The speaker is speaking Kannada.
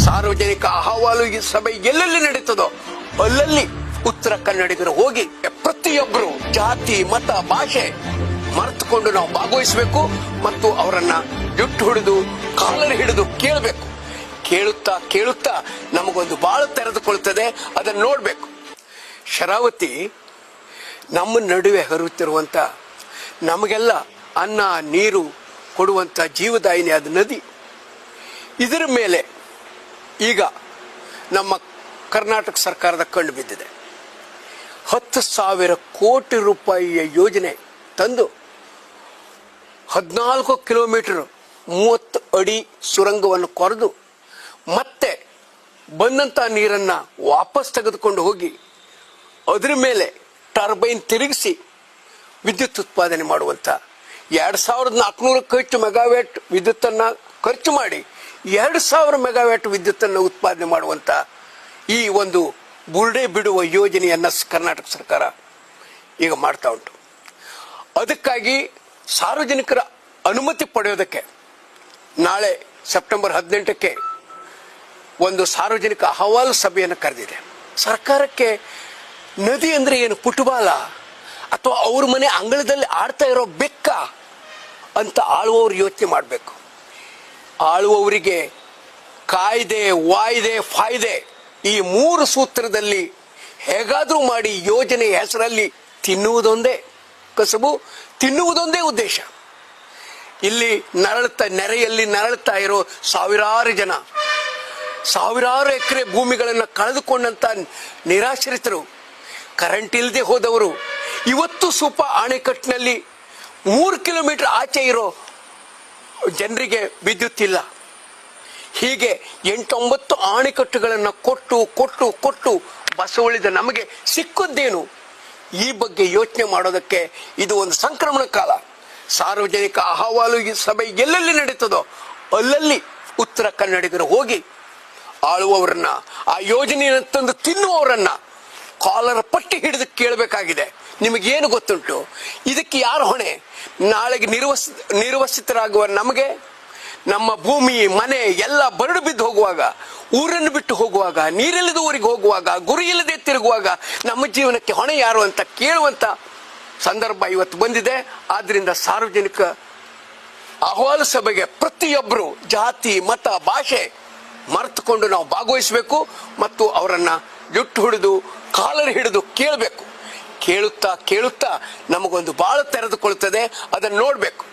ಸಾರ್ವಜನಿಕ ಅಹವಾಲು ಸಭೆ ಎಲ್ಲೆಲ್ಲಿ ನಡೀತದೋ ಅಲ್ಲಲ್ಲಿ ಉತ್ತರ ಕನ್ನಡಿಗರು ಹೋಗಿ ಪ್ರತಿಯೊಬ್ಬರು ಜಾತಿ ಮತ ಭಾಷೆ ಮರೆತುಕೊಂಡು ನಾವು ಭಾಗವಹಿಸಬೇಕು ಮತ್ತು ಅವರನ್ನ ಜುಟ್ಟು ಹಿಡಿದು ಕಾಲರ್ ಹಿಡಿದು ಕೇಳಬೇಕು. ಕೇಳುತ್ತಾ ಕೇಳುತ್ತಾ ನಮಗೊಂದು ಬಾಳು ತೆರೆದುಕೊಳ್ತದೆ, ಅದನ್ನು ನೋಡ್ಬೇಕು. ಶರಾವತಿ ನಮ್ಮ ನಡುವೆ ಹರಿಯುತ್ತಿರುವಂತ ನಮಗೆಲ್ಲ ಅನ್ನ ನೀರು ಕೊಡುವಂತ ಜೀವದಾಯಿನಿ ಅದು ನದಿ. ಇದರ ಮೇಲೆ ಈಗ ನಮ್ಮ ಕರ್ನಾಟಕ ಸರ್ಕಾರದ ಕಣ್ಣು ಬಿದ್ದಿದೆ. 10,000 ಕೋಟಿ ರೂಪಾಯಿಯ ಯೋಜನೆ ತಂದು 14 ಕಿಲೋಮೀಟರ್ 30 ಅಡಿ ಸುರಂಗವನ್ನು ಕೊರೆದು ಮತ್ತೆ ಬಂದಂತ ನೀರನ್ನ ವಾಪಸ್ ತೆಗೆದುಕೊಂಡು ಹೋಗಿ ಅದರ ಮೇಲೆ ಟರ್ಬೈನ್ ತಿರುಗಿಸಿ ವಿದ್ಯುತ್ ಉತ್ಪಾದನೆ ಮಾಡುವಂತ 2,400ಕ್ಕೂ ಹೆಚ್ಚು ಮೆಗಾವ್ಯಾಟ್ ವಿದ್ಯುತ್ತನ್ನ ಖರ್ಚು ಮಾಡಿ 2,000 ಮೆಗಾವ್ಯಾಟ್ ವಿದ್ಯುತ್ತನ್ನು ಉತ್ಪಾದನೆ ಮಾಡುವಂತ ಈ ಒಂದು ಬುರುಡೆ ಬಿಡುವ ಯೋಜನೆಯನ್ನ ಕರ್ನಾಟಕ ಸರ್ಕಾರ ಈಗ ಮಾಡ್ತಾ ಉಂಟು. ಅದಕ್ಕಾಗಿ ಸಾರ್ವಜನಿಕರ ಅನುಮತಿ ಪಡೆಯೋದಕ್ಕೆ ನಾಳೆ ಸೆಪ್ಟೆಂಬರ್ 18ಕ್ಕೆ ಒಂದು ಸಾರ್ವಜನಿಕ ಅಹವಾಲು ಸಭೆಯನ್ನು ಕರೆದಿದೆ. ಸರ್ಕಾರಕ್ಕೆ ನದಿ ಅಂದ್ರೆ ಏನು, ಫುಟ್ಬಾಲ ಅಥವಾ ಅವ್ರ ಮನೆ ಅಂಗಳದಲ್ಲಿ ಆಡ್ತಾ ಇರೋ ಬೆಕ್ಕ ಅಂತ ಆಳುವವರು ಯೋಚನೆ ಮಾಡಬೇಕು. ಆಳುವವರಿಗೆ ಕಾಯ್ದೆ ವಾಯ್ದೆ ಫಾಯ್ದೆ ಈ 3 ಸೂತ್ರದಲ್ಲಿ ಹೇಗಾದ್ರೂ ಮಾಡಿ ಯೋಜನೆ ಹೆಸರಲ್ಲಿ ತಿನ್ನುವುದೊಂದೇ ಕಸಬು, ತಿನ್ನುವುದೊಂದೇ ಉದ್ದೇಶ. ಇಲ್ಲಿ ನೆರೆಯಲ್ಲಿ ನರಳುತ್ತಾ ಇರೋ ಸಾವಿರಾರು ಜನ, ಸಾವಿರಾರು ಎಕರೆ ಭೂಮಿಗಳನ್ನು ಕಳೆದುಕೊಂಡಂತ ನಿರಾಶ್ರಿತರು, ಕರೆಂಟ್ ಇಲ್ಲದೆ ಹೋದವರು, ಇವತ್ತು ಸೂಪ ಅಣೆಕಟ್ಟಿನಲ್ಲಿ 3 ಕಿಲೋಮೀಟರ್ ಆಚೆ ಇರೋ ಜನರಿಗೆ ವಿದ್ಯುತ್ ಇಲ್ಲ. ಹೀಗೆ 8-9 ಅಣೆಕಟ್ಟುಗಳನ್ನು ಕೊಟ್ಟು ಕೊಟ್ಟು ಕೊಟ್ಟು ಬಸವಳಿದ ನಮಗೆ ಸಿಕ್ಕುದ್ದೇನು? ಈ ಬಗ್ಗೆ ಯೋಚನೆ ಮಾಡೋದಕ್ಕೆ ಇದು ಒಂದು ಸಂಕ್ರಮಣ ಕಾಲ. ಸಾರ್ವಜನಿಕ ಅಹವಾಲು ಸಭೆ ಎಲ್ಲೆಲ್ಲಿ ನಡೀತದೋ ಅಲ್ಲಲ್ಲಿ ಉತ್ತರ ಕನ್ನಡಿಗರು ಹೋಗಿ ಆಳುವವರನ್ನ, ಆ ಯೋಜನೆಯನ್ನು ತಂದು ತಿನ್ನುವವರನ್ನ ಕಾಲರ ಪಟ್ಟಿ ಹಿಡಿದು ಕೇಳಬೇಕಾಗಿದೆ. ನಿಮಗೇನು ಗೊತ್ತುಂಟು? ಇದಕ್ಕೆ ಯಾರು ಹೊಣೆ? ನಾಳೆಗೆ ನಿರ್ವಸಿತರಾಗುವ ನಮಗೆ, ನಮ್ಮ ಭೂಮಿ ಮನೆ ಎಲ್ಲ ಬರಡು ಬಿದ್ದು ಹೋಗುವಾಗ, ಊರನ್ನು ಬಿಟ್ಟು ಹೋಗುವಾಗ, ನೀರಿಲ್ಲದ ಊರಿಗೆ ಹೋಗುವಾಗ, ಗುರಿ ಇಲ್ಲದೆ ತಿರುಗುವಾಗ ನಮ್ಮ ಜೀವನಕ್ಕೆ ಹೊಣೆ ಯಾರು ಅಂತ ಕೇಳುವಂತ ಸಂದರ್ಭ ಇವತ್ತು ಬಂದಿದೆ. ಆದ್ರಿಂದ ಸಾರ್ವಜನಿಕ ಅಹವಾಲು ಸಭೆಗೆ ಪ್ರತಿಯೊಬ್ಬರು ಜಾತಿ ಮತ ಭಾಷೆ ಮರೆತುಕೊಂಡು ನಾವು ಭಾಗವಹಿಸಬೇಕು ಮತ್ತು ಅವರನ್ನ ಜುಟ್ಟು ಹಿಡಿದು ಕಾಲರ್ ಹಿಡಿದು ಕೇಳಬೇಕು. ಕೇಳುತ್ತಾ ಕೇಳುತ್ತಾ ನಮಗೊಂದು ಬಾಳು ತೆರೆದುಕೊಳ್ತದೆ, ಅದನ್ನು ನೋಡ್ಬೇಕು.